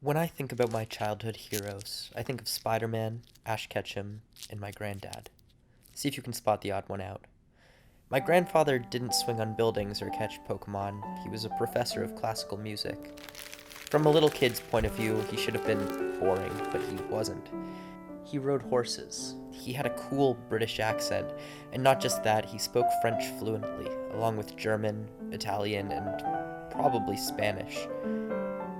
When I think about my childhood heroes, I think of Spider-Man, Ash Ketchum, and my granddad. See if you can spot the odd one out. My grandfather didn't swing on buildings or catch Pokemon. He was a professor of classical music. From a little kid's point of view, he should have been boring, but he wasn't. He rode horses. He had a cool British accent, and not just that, he spoke French fluently, along with German, Italian, and probably Spanish.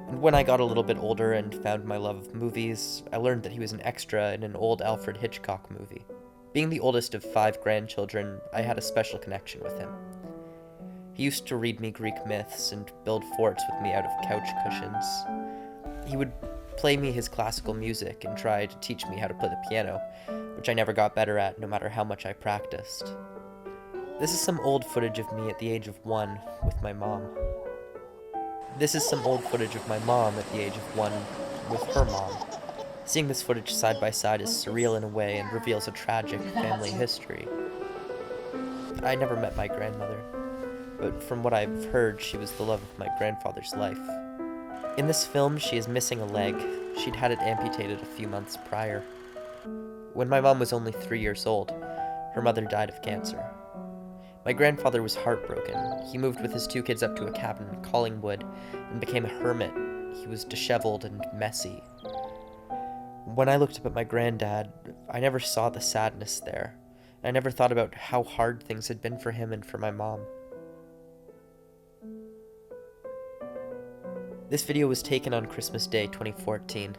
And when I got a little bit older and found my love of movies, I learned that he was an extra in an old Alfred Hitchcock movie. Being the oldest of 5 grandchildren, I had a special connection with him. He used to read me Greek myths and build forts with me out of couch cushions. He would play me his classical music and try to teach me how to play the piano, which I never got better at no matter how much I practiced. This is some old footage of me at the age of 1 with my mom. This is some old footage of my mom at the age of 1 with her mom. Seeing this footage side by side is surreal in a way and reveals a tragic family history. I never met my grandmother, but from what I've heard, she was the love of my grandfather's life. In this film, she is missing a leg. She'd had it amputated a few months prior. When my mom was only 3 years old, her mother died of cancer. My grandfather was heartbroken. He moved with his 2 kids up to a cabin in Collingwood and became a hermit. He was disheveled and messy. When I looked up at my granddad, I never saw the sadness there. I never thought about how hard things had been for him and for my mom. This video was taken on Christmas Day 2014.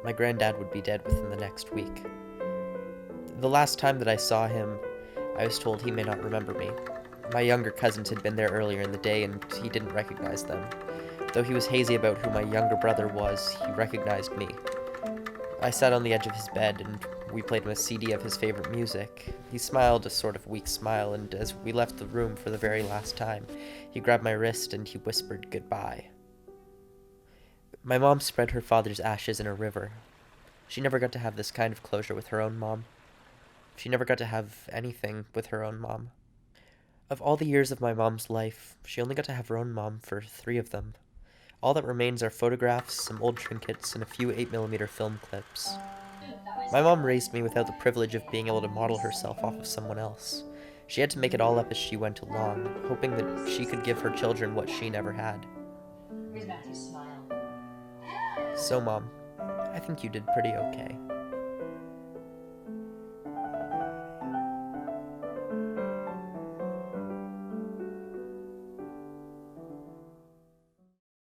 My granddad would be dead within the next week. The last time that I saw him, I was told he may not remember me. My younger cousins had been there earlier in the day and he didn't recognize them. Though he was hazy about who my younger brother was, he recognized me. I sat on the edge of his bed and we played him a CD of his favorite music. He smiled a sort of weak smile, and as we left the room for the very last time, he grabbed my wrist and he whispered goodbye. My mom spread her father's ashes in a river. She never got to have this kind of closure with her own mom. She never got to have anything with her own mom. Of all the years of my mom's life, she only got to have her own mom for 3 of them. All that remains are photographs, some old trinkets, and a few 8mm film clips. My mom raised me without the privilege of being able to model herself off of someone else. She had to make it all up as she went along, hoping that she could give her children what she never had. Where's Matthew's smile? So, Mom, I think you did pretty okay.